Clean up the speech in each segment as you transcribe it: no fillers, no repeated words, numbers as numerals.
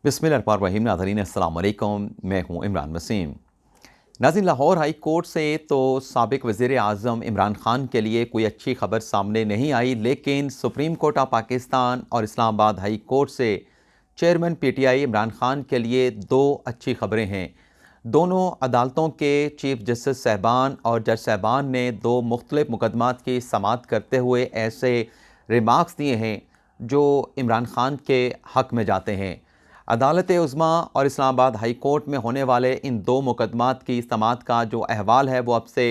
बिस्मिल्लाहिर्रहमानिर्रहीम। नाज़रीन अस्सलाम वालेकुम, मैं हूँ इमरान वसीम। नाज़रीन, लाहौर हाई कोर्ट से तो साबिक़ वज़ीर आज़म इमरान ख़ान के लिए कोई अच्छी खबर सामने नहीं आई, लेकिन सुप्रीम कोर्ट ऑफ पाकिस्तान और इस्लामाबाद हाई कोर्ट से चेयरमैन पीटीआई इमरान ख़ान के लिए दो अच्छी खबरें हैं। दोनों अदालतों के चीफ जस्टिस साहबान और जज साहबान ने दो मुख्तलिफ़ मुकदमात की समाअत करते हुए ऐसे रिमार्क्स दिए हैं जो इमरान ख़ान के हक़ में जाते हैं। अदालत उज़्मा और इस्लामाबाद हाई कोर्ट में होने वाले इन दो मुकदमात की समाअत का जो अहवाल है वो अब से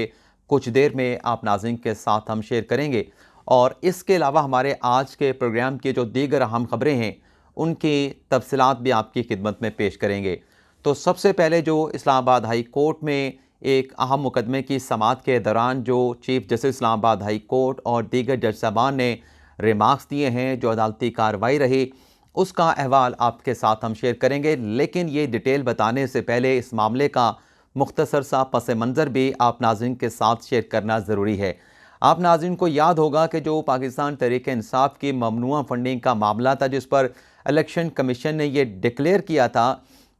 कुछ देर में आप नाज़रीन के साथ हम शेयर करेंगे, और इसके अलावा हमारे आज के प्रोग्राम की जो दीगर अहम खबरें हैं उनकी तफसीलात भी आपकी खिदमत में पेश करेंगे। तो सबसे पहले जो इस्लामाबाद हाई कोर्ट में एक अहम मुकदमे की समाअत के दौरान जो chief justice Islamabad high court और दीगर जज साहबान ने रिमार्क्स दिए हैं, जो अदालती कार्रवाई रही, उसका अहवाल आपके साथ हम शेयर करेंगे। लेकिन ये डिटेल बताने से पहले इस मामले का मुख्तसर सा पस मंज़र भी आप नाज़रीन के साथ शेयर करना ज़रूरी है। आप नाज़रीन को याद होगा कि जो पाकिस्तान तहरीक इंसाफ की ममनुआ फंडिंग का मामला था, जिस पर इलेक्शन कमीशन ने ये डिक्लेयर किया था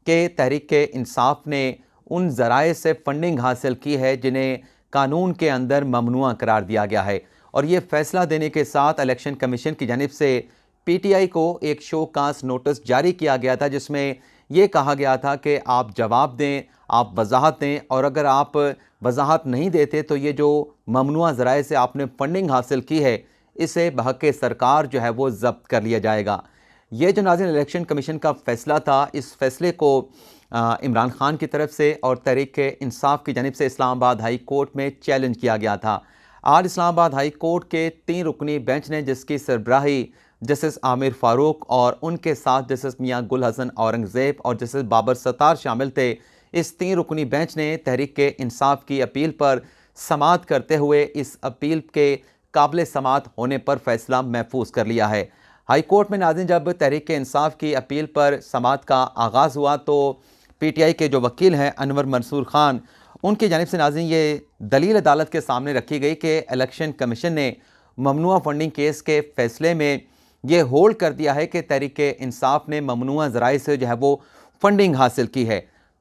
कि तहरीक इंसाफ ने उन ज़राए से फंडिंग हासिल की है जिन्हें कानून के अंदर ममनुआ करार दिया गया है, और ये फ़ैसला देने के साथ इलेक्शन कमीशन की जानिब से पीटीआई को एक शो कास्ट नोटिस जारी किया गया था, जिसमें यह कहा गया था कि आप जवाब दें, आप वजाहत दें, और अगर आप वजाहत नहीं देते तो ये जो ममनुआ ज़राए से आपने फंडिंग हासिल की है इसे बहक़ सरकार जो है वो ज़ब्त कर लिया जाएगा। ये जो नाज़रीन इलेक्शन कमीशन का फ़ैसला था, इस फ़ैसले को इमरान ख़ान की तरफ से और तहरीक इंसाफ की जानिब से इस्लामाबाद हाई कोर्ट में चैलेंज किया गया था। आज इस्लामाबाद हाई कोर्ट के 3 रुकनी बेंच ने, जिसकी सरबराही जस्टिस आमिर फ़ारूक और उनके साथ जस्टिस मियां गुल हसन औरंगज़ेब और जस्टिस बाबर सत्तार शामिल थे, इस 3 रुकनी बेंच ने तहरीक इंसाफ की अपील पर समाअत करते हुए इस अपील के काबिल समाअत होने पर फ़ैसला महफूज कर लिया है। हाई कोर्ट में नाज़रीन, जब तहरीक इंसाफ की अपील पर समाअत का आगाज़ हुआ तो पीटीआई के जो वकील हैं अनवर मंसूर खान, उनकी जानिब से नाज़रीन ये दलील अदालत के सामने रखी गई कि इलेक्शन कमीशन ने ममनुआ फंडिंग केस के फ़ैसले में ये होल्ड कर दिया है कि तहरीक इंसाफ ने ममनुआ ज़राए से जो है वो फंडिंग हासिल की है।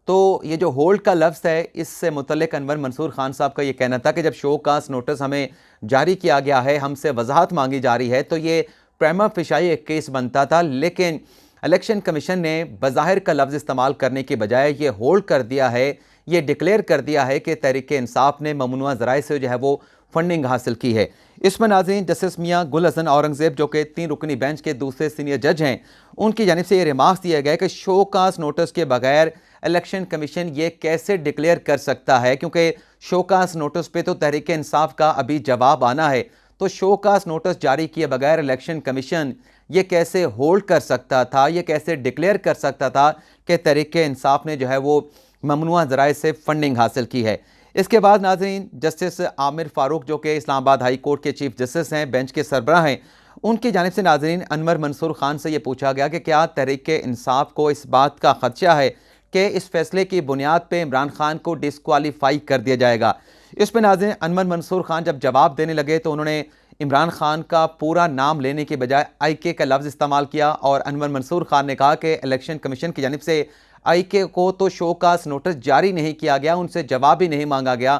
तो ये जो होल्ड का लफ्ज़ है, इससे मुतल्लिक़ अनवर मंसूर खान साहब का ये कहना था कि जब शो कास्ट नोटिस हमें जारी किया गया है, हमसे वजाहत मांगी जा रही है, तो ये प्रिमा फेशियाई एक केस बनता था, लेकिन इलेक्शन कमीशन ने बज़ाहिर का लफ्ज़ इस्तेमाल करने की बजाय ये होल्ड कर दिया है, ये डिक्लेयर कर दिया है कि तहरीक इंसाफ ने ममनुआ ज़राए से जो है वो फंडिंग हासिल की है। इसमें नाज़रीन जस्टिस मियां गुल हसन औरंगज़ेब, जो कि 3 रुकनी बेंच के दूसरे सीनियर जज हैं, उनकी जानिब से ये रिमार्क्स दिया गया कि शो कास्ट नोटिस के बगैर इलेक्शन कमीशन ये कैसे डिक्लेयर कर सकता है, क्योंकि शो कास्ट नोटिस पे तो तहरीक इंसाफ का अभी जवाब आना है, तो शो कास्ट नोटिस जारी किए बगैर इलेक्शन कमीशन ये कैसे होल्ड कर सकता था, ये कैसे डिक्लेयर कर सकता था कि तहरीक इंसाफ ने जो है वो ममनुआ ज़राए से फंडिंग हासिल की है। इसके बाद नाज़रीन जस्टिस आमिर फ़ारूक, जो कि इस्लामाबाद हाई कोर्ट के चीफ जस्टिस हैं, बेंच के सरबराह हैं, उनकी जानिब से नाज़रीन अनवर मंसूर खान से ये पूछा गया कि क्या तहरीक इंसाफ को इस बात का ख़दशा है कि इस फैसले की बुनियाद पर इमरान खान को डिस्क्वालीफाई कर दिया जाएगा। इस पर नाज़रीन अनवर मंसूर खान जब जवाब देने लगे तो उन्होंने इमरान खान का पूरा नाम लेने के बजाय आईके का लफ्ज़ इस्तेमाल किया, और अनवर मंसूर खान ने कहा कि इलेक्शन कमीशन की जानिब से आईके को तो शो कास्ट नोटिस जारी नहीं किया गया, उनसे जवाब ही नहीं मांगा गया।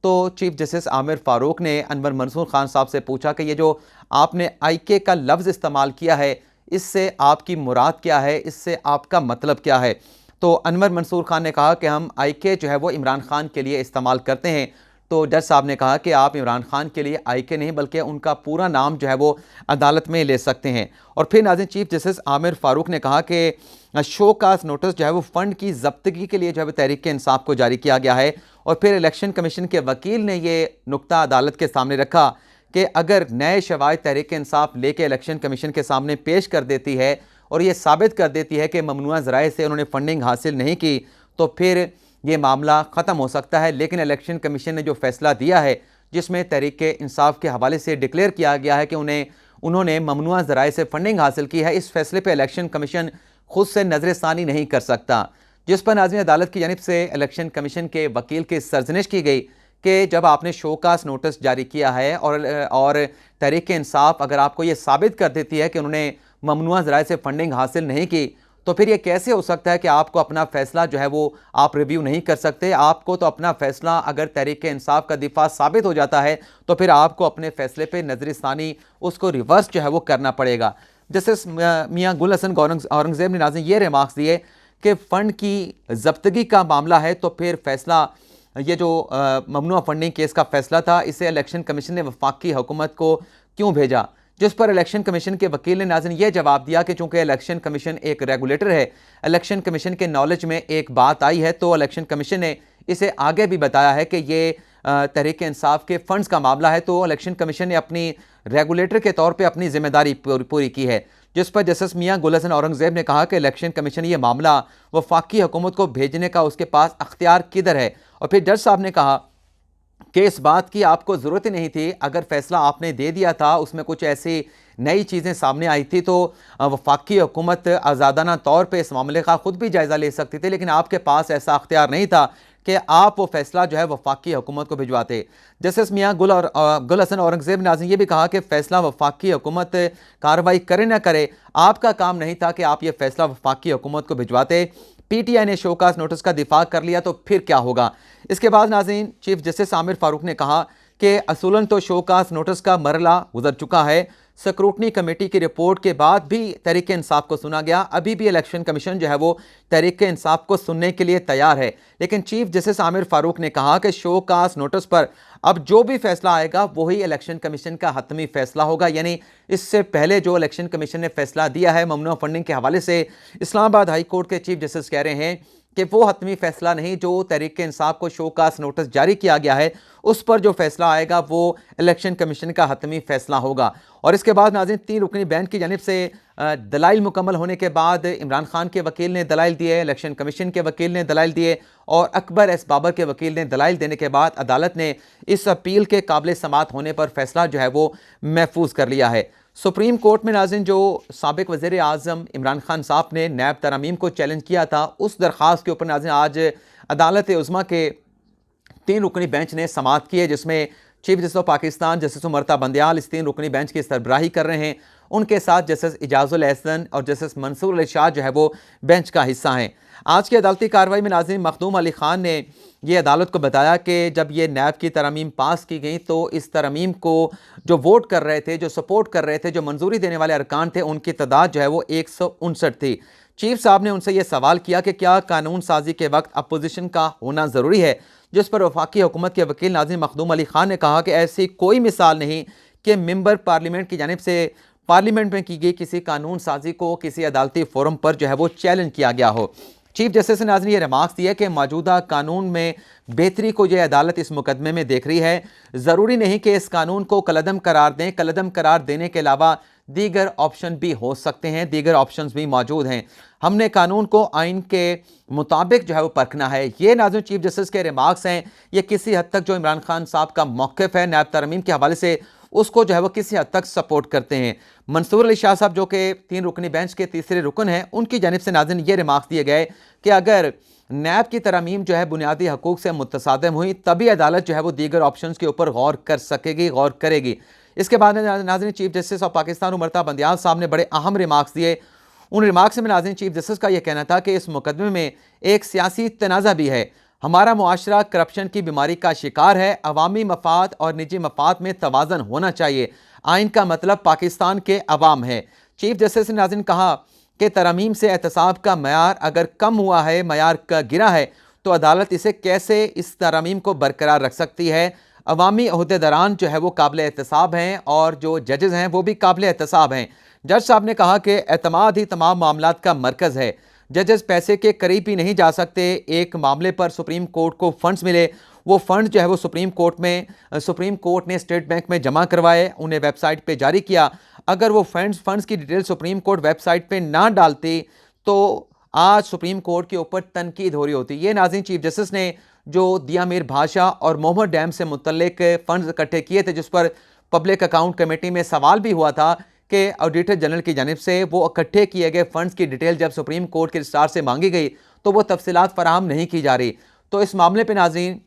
तो चीफ जस्टिस आमिर फ़ारूक ने अनवर मंसूर खान साहब से पूछा कि ये जो आपने आईके का लफ्ज़ इस्तेमाल किया है, इससे आपकी मुराद क्या है, इससे आपका मतलब क्या है? तो अनवर मंसूर खान ने कहा कि हम आईके जो है वो इमरान खान के लिए इस्तेमाल करते हैं। तो जज साहब ने कहा कि आप इमरान खान के लिए आईके नहीं बल्कि उनका पूरा नाम जो है वो अदालत में ले सकते हैं। और फिर नाज़रीन चीफ जस्टिस आमिर फ़ारूक ने कहा कि शो कास्ट नोटिस जो है वो फ़ंड की ज़ब्तगी के लिए जो है तहरीक इंसाफ को जारी किया गया है, और फिर इलेक्शन कमीशन के वकील ने ये नुक्ता अदालत के सामने रखा कि अगर नए शवाहिद तहरीक इंसाफ लेके इलेक्शन कमीशन के सामने पेश कर देती है और ये साबित कर देती है कि ममनुआ ज़राए से उन्होंने फंडिंग हासिल नहीं की, तो फिर ये मामला ख़त्म हो सकता है। लेकिन इलेक्शन कमीशन ने जो फ़ैसला दिया है, जिसमें तहरीक इंसाफ के हवाले से डिक्लेयर किया गया है कि उन्होंने ममनुआ ज़राए से फंडिंग हासिल की है, इस फैसले पर इलेक्शन कमीशन खुद से नज़रसानी नहीं कर सकता, जिस पर नाज़रीन अदालत की जानिब से इलेक्शन कमीशन के वकील की सरजनिश की गई कि जब आपने शो कास्ट नोटिस जारी किया है और तहरीक इंसाफ अगर आपको ये साबित कर देती है कि उन्होंने ममनुआ ज़राए से फंडिंग हासिल नहीं की, तो फिर ये कैसे हो सकता है कि आपको अपना फैसला जो है वो आप रिव्यू नहीं कर सकते? आपको तो अपना फैसला अगर तहरीक इंसाफ का दिफा साबित हो जाता है तो फिर आपको अपने फैसले पे नजरिसानी उसको रिवर्स जो है वो करना पड़ेगा। जस्टिस मियां गुल हसन औरंगजेब ने नाज़रीन ये रिमार्क्स दिए कि फ़ंड की जब्तगी का मामला है तो फिर फैसला ये जो ममनुआ फंडिंग केस का फैसला था इसे इलेक्शन कमीशन ने वफाकी हुकूमत को क्यों भेजा, जिस पर इलेक्शन कमीशन के वकील ने नाज़रीन ये जवाब दिया कि चूंकि इलेक्शन कमीशन एक रेगुलेटर है, इलेक्शन कमीशन के नॉलेज में एक बात आई है तो इलेक्शन कमीशन ने इसे आगे भी बताया है कि ये तहरीक इंसाफ के फंड्स का मामला है, तो इलेक्शन कमीशन ने अपनी रेगुलेटर के तौर पर अपनी जिम्मेदारी पूरी की है। जिस पर जस्टिस मियां गुल हसन औरंगजेब ने कहा कि इलेक्शन कमीशन ये मामला वफाकी हुकूमत को भेजने का उसके पास अख्तियार किधर है। और फिर जज साहब ने कहा कि इस बात की आपको ज़रूरत ही नहीं थी, अगर फैसला आपने दे दिया था उसमें कुछ ऐसी नई चीज़ें सामने आई थी तो वफाकी हुकूमत आज़ादाना तौर पर इस मामले का खुद भी जायज़ा ले सकती थी, लेकिन आपके पास ऐसा अख्तियार नहीं था कि आप वो फैसला जो है वफाकी हुकूमत को भिजवाते। जस्टिस मियां गुल हसन औरंगजेब ने नाज़रीन ये भी कहा कि फैसला वफाकी हुकूमत कार्रवाई करे ना करे, आपका काम नहीं था कि आप ये फैसला वफाकी हुकूमत को भिजवाते। पीटीआई ने शोकास नोटिस का दिफा कर लिया तो फिर क्या होगा। इसके बाद नाज़रीन चीफ जस्टिस आमिर फारूक ने कहा कि असूलन तो शोकास नोटिस का मरला गुजर चुका है, स्क्रूटनी कमेटी की रिपोर्ट के बाद भी तहरीक इंसाफ को सुना गया, अभी भी इलेक्शन कमीशन जो है वो तहरीक इंसाफ को सुनने के लिए तैयार है। लेकिन चीफ जस्टिस आमिर फारूक ने कहा कि शोकास नोटिस पर अब जो भी फैसला आएगा वही इलेक्शन कमीशन का हतमी फैसला होगा, यानी इससे पहले जो इलेक्शन कमीशन ने फैसला दिया है ममनुआ फंडिंग के हवाले से, इस्लामाबाद हाई कोर्ट के चीफ जस्टिस कह रहे हैं कि वो हतमी फैसला नहीं, जो तहरीक इंसाफ को शोकास नोटिस जारी किया गया है उस पर जो फैसला आएगा वो इलेक्शन कमीशन का हतमी फैसला होगा। और इसके बाद नाज़रीन 3 रुकनी बेंच की जानिब से दलाइल मुकम्मल होने के बाद इमरान खान के वकील ने दलाइल दिए, इलेक्शन कमीशन के वकील ने दलाइल दिए और अकबर एस बाबर के वकील ने दलाइल देने के बाद अदालत ने इस अपील के काबिल समात होने पर फैसला जो है वो महफूज कर लिया है। सुप्रीम कोर्ट में नाज़रीन जो साबिक वज़ीर आज़म इमरान खान साहब ने नैब तरमीम को चैलेंज किया था उस दरख्वास्त के ऊपर नाज़रीन आज अदालत उज़्मा के 3 रुकनी बेंच ने समाअत की है, जिसमें chief justice of Pakistan justice Umar Ata Bandial इस 3 रुकनी बेंच की सरबराही कर रहे हैं। उनके साथ जस्टिस इजाजुल एहसन और जस्टिस मंसूर अली शाह जो है वो बेंच का हिस्सा हैं। आज की अदालती कार्रवाई में नाज़रीन मखदूम अली खान ने ये अदालत को बताया कि जब ये नैब की तरमीम पास की गई तो इस तरमीम को जो वोट कर रहे थे, जो सपोर्ट कर रहे थे, जो मंजूरी देने वाले अरकान थे, उनकी तादाद जो है वो 159 थी। चीफ साहब ने उनसे ये सवाल किया कि क्या कानून साजी के वक्त अपोजिशन का होना ज़रूरी है, जिस पर वफाकी हुकूमत के वकील नाज़रीन मखदूम अली खान ने कहा कि ऐसी कोई मिसाल नहीं कि मेंबर पार्लियामेंट की जानिब से पार्लियामेंट में की गई किसी कानून साजी को किसी अदालती फोरम पर जो है वो चैलेंज किया गया हो। चीफ जस्टिस ने नाज़रीन ये रिमार्क्स दिया कि मौजूदा कानून में बेहतरी को यह अदालत इस मुकदमे में देख रही है, ज़रूरी नहीं कि इस कानून को कलअदम करार दें, कलअदम करार देने के अलावा दीगर ऑप्शन भी हो सकते हैं, दीगर ऑप्शंस भी मौजूद हैं, हमने कानून को आइन के मुताबिक जो है वो परखना है। ये नाज़रीन चीफ जस्टिस के रिमार्क्स हैं, ये किसी हद तक जो इमरान खान साहब का मौक़िफ़ है नैब तरमीम के हवाले से उसको जो है वो किसी हद तक सपोर्ट करते हैं। मंसूर अली शाह साहब जो कि 3 रुकनी बेंच के तीसरे रुकन हैं, उनकी जानिब से नाज़रीन ये रिमार्क्स दिए गए कि अगर नैब की तरमीम जो है बुनियादी हकूक़ से मुतसादिम हुई तभी अदालत जो है वो दीगर ऑप्शंस के ऊपर गौर कर सकेगी, गौर करेगी। इसके बाद नाज़रीन chief justice of Pakistan उमरता Bandial साहब ने बड़े अहम रिमार्क्स दिए। उन रिमार्क्स में नाज़रीन चीफ जस्टिस का यह कहना था कि इस मुकदमे में एक सियासी तनाज़ा भी है, हमारा मुआशरा करप्शन की बीमारी का शिकार है, अवामी मफाद और निजी मफाद में तवाज़न होना चाहिए, आइन का मतलब पाकिस्तान के अवाम है। चीफ जस्टिस ने नाज़रीन कहा कि तरमीम से एहतसाब का मयार अगर कम हुआ है, मयार का गिरा है, तो अदालत इसे कैसे इस तरमीम को बरकरार रख सकती है। अवामी अहदेदारान जो है वो काबिल एहतसाब हैं और जो जजेज़ हैं वो भी काबिल एहतसाब हैं। जज साहब ने कहा कि एतमाद ही तमाम मामलात का मरकज़ है, जजेस पैसे के करीब ही नहीं जा सकते। एक मामले पर सुप्रीम कोर्ट को फंड्स मिले, वो फंड जो है वो सुप्रीम कोर्ट ने स्टेट बैंक में जमा करवाए, उन्हें वेबसाइट पे जारी किया। अगर वो फंड्स की डिटेल सुप्रीम कोर्ट वेबसाइट पे ना डालती तो आज सुप्रीम कोर्ट के ऊपर तनकीद हो रही होती। ये नाज़रीन चीफ जस्टिस ने जो दिया मीर भाषा और मोहम्मद डैम से मुतल्लिक फंड्स इकट्ठे किए थे, जिस पर पब्लिक अकाउंट कमेटी में सवाल भी हुआ था कि ऑडिटर जनरल की जानिब से वो इकट्ठे किए गए फंड्स की डिटेल जब सुप्रीम कोर्ट के रजिस्ट्रार से मांगी गई तो वो तफसीलात फराहम नहीं की जा रही। तो इस मामले पर नाज़रीन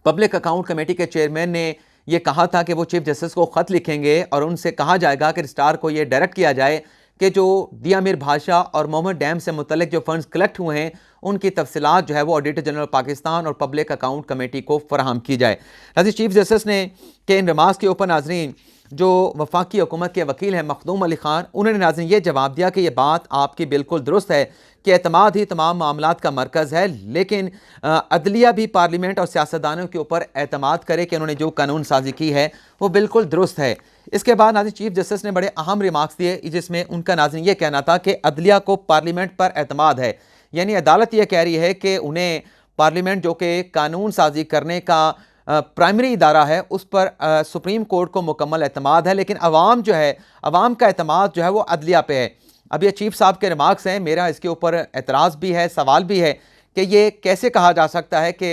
पब्लिक अकाउंट कमेटी के चेयरमैन ने यह कहा था कि वो चीफ जस्टिस को ख़त लिखेंगे और उनसे कहा जाएगा कि रजिस्ट्रार को ये डायरेक्ट किया जाए कि जो दिया मीर भाषा और मोहम्मद डैम से मुतल्लिक जो फंड्स कलेक्ट हुए हैं उनकी तफसीलात जो है वो ऑडिटर जनरल पाकिस्तान और पब्लिक अकाउंट कमेटी को फराहम की जाए। नाज़रीन, चीफ जस्टिस ने के इन रिमार्क्स के ऊपर नाज़रीन जो वफाकी हुकूमत के वकील हैं मखदूम अली खान, उन्होंने नाज़रीन ये जवाब दिया कि ये बात आपकी बिल्कुल दुरुस्त है कि एतमाद ही तमाम मामलात का मरकज़ है, लेकिन अदलिया भी पार्लियामेंट और सियासतदानों के ऊपर एतमाद करे कि उन्होंने जो कानून साजी की है वो बिल्कुल दुरुस्त है। इसके बाद नाज़रीन चीफ जस्टिस ने बड़े अहम रिमार्क्स दिए, जिसमें उनका नाज़रीन ये कहना था कि अदलिया को पार्लियामेंट पर एतमाद है, यानी अदालत ये कह रही है कि उन्हें पार्लियामेंट जो कि कानून साजी करने का प्राइमरी इदारा है उस पर सुप्रीम कोर्ट को मुकम्मल एतमाद है, लेकिन अवाम जो है, अवाम का एतमाद जो है वो अदलिया पे है। अब ये चीफ साहब के रिमार्क्स हैं, मेरा इसके ऊपर एतराज़ भी है, सवाल भी है कि ये कैसे कहा जा सकता है कि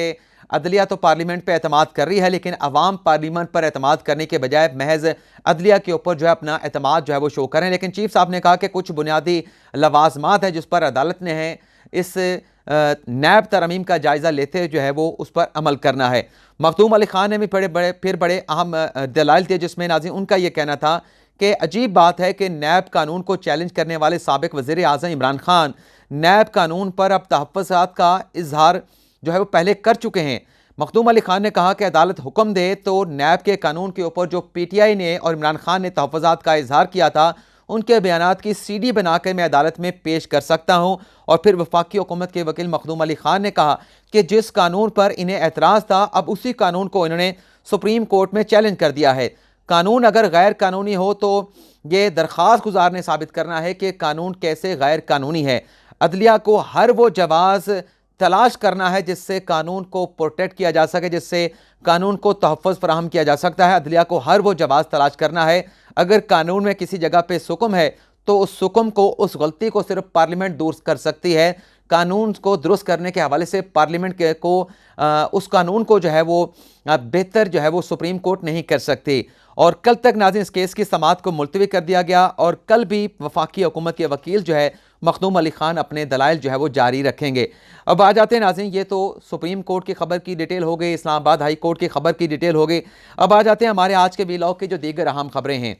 अदलिया तो पार्लियामेंट पे एतमाद कर रही है लेकिन अवाम पार्लियामेंट पर एतमाद करने के बजाय महज अदलिया के ऊपर जो है अपना एतमाद जो है वो शो करें। लेकिन चीफ साहब ने कहा कि कुछ बुनियादी लवाजमात है जिस पर अदालत ने है इस नैब तरमीम का जायज़ा लेते जो है वो उस पर अमल करना है। मखदूम अली खान ने भी बड़े अहम दलाइल दिए, जिसमें नाज़रीन उनका यह कहना था कि अजीब बात है कि नैब कानून को चैलेंज करने वाले साबिक वज़ीर आज़म इमरान खान नैब कानून पर अब तहफ़्फ़ुज़ात का इजहार जो है वो पहले कर चुके हैं। मखदूम अली खान ने कहा कि अदालत हुक्म दे तो नैब के कानून के ऊपर जो PTI ने और इमरान खान ने तहफ़्फ़ुज़ात का इजहार किया था उनके बयानात की CD बनाकर मैं अदालत में पेश कर सकता हूँ। और फिर वफाकी हुकूमत के वकील मखदूम अली खान ने कहा कि जिस कानून पर इन्हें एतराज़ था अब उसी कानून को इन्होंने सुप्रीम कोर्ट में चैलेंज कर दिया है। कानून अगर गैर कानूनी हो तो ये दरख्वास्त गुजार ने साबित करना है कि कानून कैसे गैर कानूनी है। अदलिया को हर वो जवाज़ तलाश करना है जिससे कानून को प्रोटेक्ट किया जा सके, जिससे कानून को तहफ़्फ़ुज़ फराहम किया जा सकता है। अदलिया को हर वो जवाज़ तलाश करना है। अगर कानून में किसी जगह पे सुकम है तो उस सुकम को, उस गलती को सिर्फ पार्लियामेंट दूर कर सकती है। कानून को दुरुस्त करने के हवाले से पार्लियामेंट को उस कानून को जो है वो बेहतर जो है वो सुप्रीम कोर्ट नहीं कर सकती। और कल तक नाज़रीन इस केस की समाअत को मुलतवी कर दिया गया और कल भी वफाकी हुकूमत के वकील जो है मखदूम अली खान अपने दलाइल जो है वो जारी रखेंगे। अब आ जाते हैं नाज़रीन, ये तो सुप्रीम कोर्ट की खबर की डिटेल हो गई, इस्लामाबाद हाई कोर्ट की खबर की डिटेल हो गई। अब आ जाते हैं हमारे आज के वीलॉग की जो दीगर अहम खबरें हैं।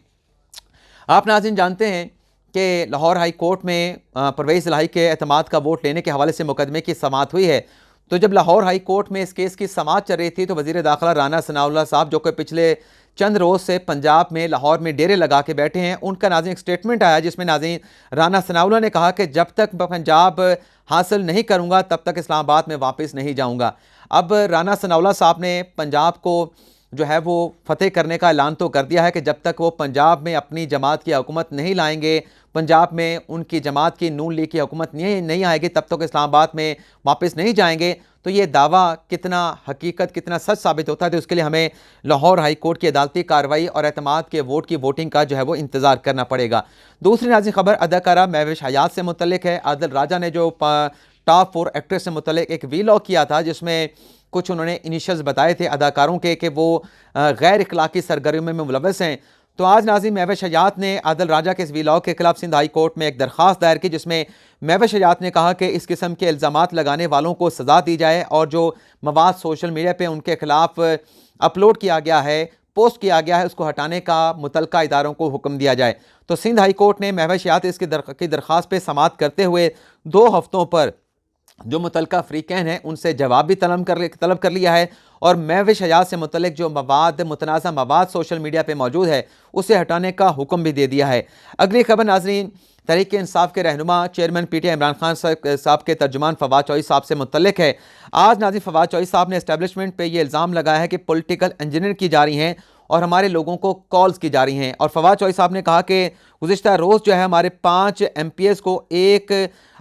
आप नाज़रीन जानते हैं कि लाहौर हाई कोर्ट में परवेज़ इलाही के एतमाद का वोट लेने के हवाले से मुकदमे की समाअत हुई है। तो जब लाहौर हाई कोर्ट में इस केस की समाअत चल रही थी तो वज़ीर दाखिला राना सनाउल्लाह साहब, जो कि पिछले चंद रोज़ से पंजाब में लाहौर में डेरे लगा के बैठे हैं, उनका नाज़रीन एक स्टेटमेंट आया जिसमें नाज़रीन राना सनाउल्लाह ने कहा कि जब तक पंजाब हासिल नहीं करूँगा तब तक इस्लामाबाद में वापस नहीं जाऊँगा। अब राना सनाउल्लाह साहब ने पंजाब को जो है वो फतेह करने का ऐलान तो कर दिया है कि जब तक वो पंजाब में अपनी जमात की हुकूमत नहीं लाएंगे, पंजाब में उनकी जमात की नून लीग की हुकूमत नहीं आएगी, तब तक इस्लामाबाद में वापस नहीं जाएंगे। तो ये दावा कितना हकीकत, कितना सच साबित होता है, तो उसके लिए हमें लाहौर हाई कोर्ट की अदालती कार्रवाई और एतमाद के वोट की वोटिंग का जो है वो इंतज़ार करना पड़ेगा। दूसरी नाज़रीन खबर अदाकारा महविश हयात से मुतल्लिक है। आदिल राजा ने जो टॉप 4 एक्ट्रेस से मुतल्लिक एक वीलॉग किया था जिसमें कुछ उन्होंने इनिशियल्स बताए थे अदाकारों के कि वो गैर इखलाकी सरगर्मियों में मुलव्वस हैं। तो आज नाज़रीन महविश हयात ने आदिल राजा के इस वीलॉग के खिलाफ सिंध हाई कोर्ट में एक दरख्वास्त दायर की, जिसमें महविश हयात ने कहा कि इस किस्म के इल्ज़ामात लगाने वालों को सज़ा दी जाए और जो मवाद सोशल मीडिया पर उनके खिलाफ अपलोड किया गया है, पोस्ट किया गया है, उसको हटाने का मुतल्लिका इदारों को हुक्म दिया जाए। तो सिंध हाई कोर्ट ने महविश हयात इसकी दरख्वास्त पर समाअत करते हुए 2 हफ्तों पर जो मुतल्लिका फ्रीकैन है उनसे जवाब भी तलब कर लिया है और महविश हयात से मुतल्लिक जो मुतनाज़ा मवाद सोशल मीडिया पे मौजूद है उसे हटाने का हुक्म भी दे दिया है। अगली खबर नाज़रीन तहरीक इंसाफ के रहनुमा चेयरमैन PTI इमरान खान साहब के तर्जुमान फवाद चौधरी साहब से मुतल्लिक है। आज नाज़रीन फवाद चौधरी साहब ने एस्टेब्लिशमेंट पर यह इल्ज़ाम लगाया है कि पॉलिटिकल इंजीनियर की जा रही हैं और हमारे लोगों को कॉल्स की जा रही हैं। और फवाद चौधरी साहब ने कहा कि गुज़िश्ता रोज़ जो है हमारे 5 MPs को 1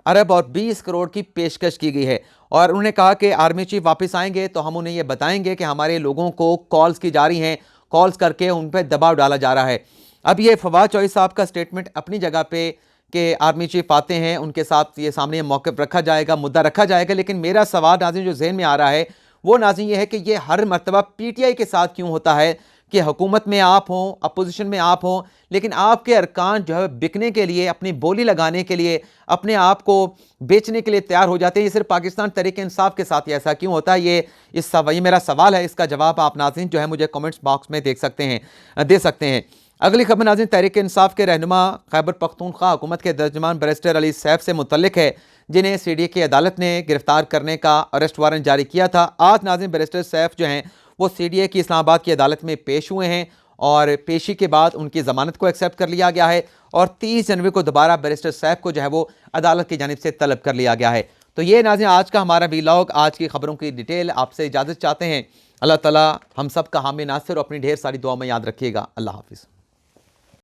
अरब और 20 करोड़ की पेशकश की गई है और उन्होंने कहा कि आर्मी चीफ वापस आएंगे तो हम उन्हें ये बताएंगे कि हमारे लोगों को कॉल्स की जा रही हैं, कॉल्स करके उन पर दबाव डाला जा रहा है। अब ये फवाद चौधरी साहब का स्टेटमेंट अपनी जगह पे कि आर्मी चीफ आते हैं, उनके साथ ये सामने मौक़िफ़ रखा जाएगा, मुद्दा रखा जाएगा, लेकिन मेरा सवाल नाज़रीन जो जहन में आ रहा है वो नाज़रीन ये है कि ये हर मरतबा PTI के साथ क्यों होता है कि हुकूमत में आप हों, अपोजिशन में आप हों, लेकिन आपके अरकान जो है बिकने के लिए, अपनी बोली लगाने के लिए, अपने आप को बेचने के लिए तैयार हो जाते हैं। ये सिर्फ पाकिस्तान तहरीक इंसाफ के साथ ही ऐसा क्यों होता है? ये मेरा सवाल है, इसका जवाब आप नाज़रीन जो है मुझे कमेंट्स बॉक्स में दे सकते हैं। अगली खबर नाज़रीन तहरीक इंसाफ के रहनुमा खैबर पख्तूनख्वा हुकूमत के तर्जुमान बैरिस्टर अली सैफ से मुतल्लिक है, जिन्हें CDA की अदालत ने गिरफ्तार करने का अरेस्ट वारंट जारी किया था। आज नाज़रीन बैरिस्टर सैफ जो हैं वो CDA की इस्लामाबाद की अदालत में पेश हुए हैं और पेशी के बाद उनकी ज़मानत को एक्सेप्ट कर लिया गया है और 30 जनवरी को दोबारा बैरिस्टर सैफ को जो है वो अदालत की जानिब से तलब कर लिया गया है। तो ये नाज़रीन आज का हमारा वीलॉग, आज की खबरों की डिटेल। आपसे इजाज़त चाहते हैं। अल्लाह ताला हम सब का हामी नासिर और अपनी ढेर सारी दुआ में याद रखिएगा। अल्लाह हाफिज़।